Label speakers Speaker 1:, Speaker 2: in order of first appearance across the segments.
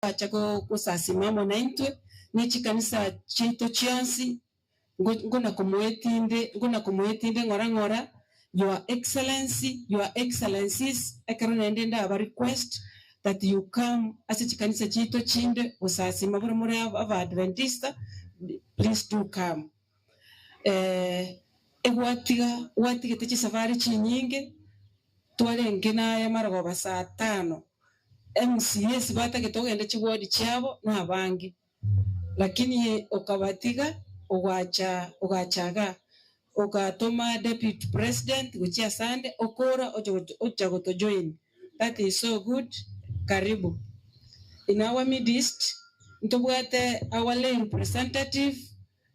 Speaker 1: chako kusasimamo na intwe nichi kanisa chito chiansi ngona kumuetinde ngora your excellency, your excellencies akaronendenda aba request that you come as chikanisa chito chinde usasima buri muri aba adventista, please do come. Watiga techi safari chinyinge tuwarenge naye maragoba saa 5 MCA sibata kitogende chigodi cyabo nabangi lakini okabatiga ugachaga ukatoma deputy president guchia sande okora ojago to join. That is so good. Karibu. In our midst ntobwate our lay representative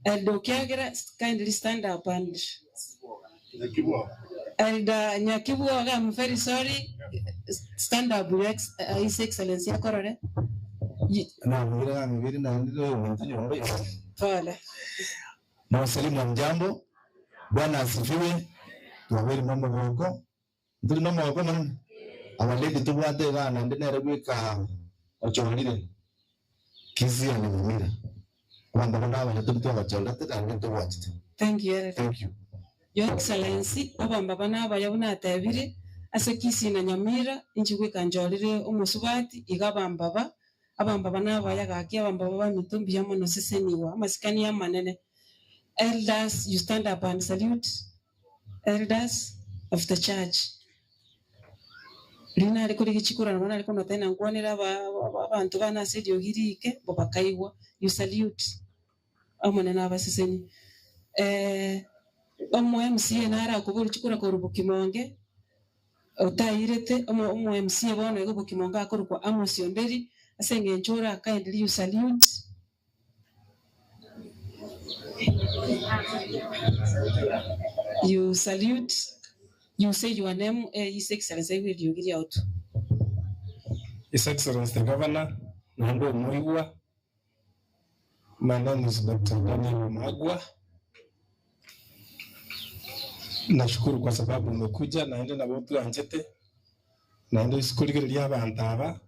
Speaker 1: Eldokiagira, kindly stand up and Nyakibu, I'm very sorry. Stand up, His Excellency.
Speaker 2: Nawasalimu mjambo, Bwana asifiwe. Tuwabiri mambo wako. Ndiri mambo wako man. Awaledi tubwate bana ndinere gwika ochongire. Kizi ya nimira. Wanda bana bana tumtu abacholate kandi tubwate.
Speaker 1: Thank you.
Speaker 2: Thank you.
Speaker 1: Your Excellency, abamba bana bayabuna atabire asekisi na nyamira injigwe kanjolire umusubati igabamba abamba bana bayagaki abamba baba mitumbi yamono seseniwa masikani ya manene. Elders, you stand up and salute. Elders of the church. Lina aliko likichikura na mwana aliko notena ngwanira abantu bana sedio girike bobakaiwa. You salute. Amone na baseseni. Omo MCA nara kuburu chikura ko rubukimonge. Otairete omo MCA bona ego bukimonga akuru kwa amosionderi asenge nchora kindly you salute. You salute. You say your name, His Excellency, will you get out?
Speaker 3: His Excellency the Governor, Nando Muigwa. My name is Dr. Daniel Magwa. Nashukuru kwa sababu umekuja naende na watu anjete. Naende isikuligiria abantu aba.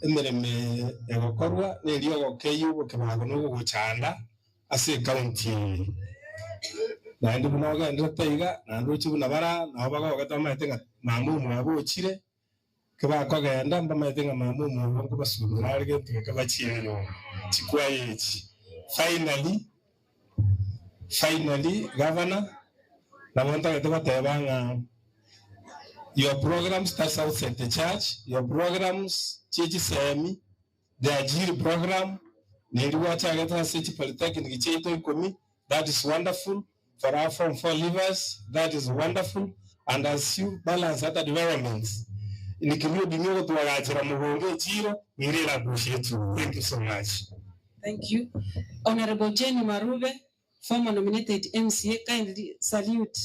Speaker 3: Emireme egokorwa n'eriogokeya obokebago n'obogochanda ase county. Naende bunoga ndotaiga nando chibuna bara naho bagogata maitenga mamu mwabokire keba kogenda mbamaitenga mamu mwangu basubira arige tukabachiro chikwayechi. Finally governor na wanta batebanga your programs starts outside the church. Your programs church semi the Ajiri program niliwa chageta city polytechnic cheto ikomi. That is wonderful. For our Form 4 leavers, that is wonderful. And as you balance other developments, in the community, we really appreciate you. Thank you so much.
Speaker 1: Thank you. Honorable Jenny Marube, former nominated MCA, kindly salute.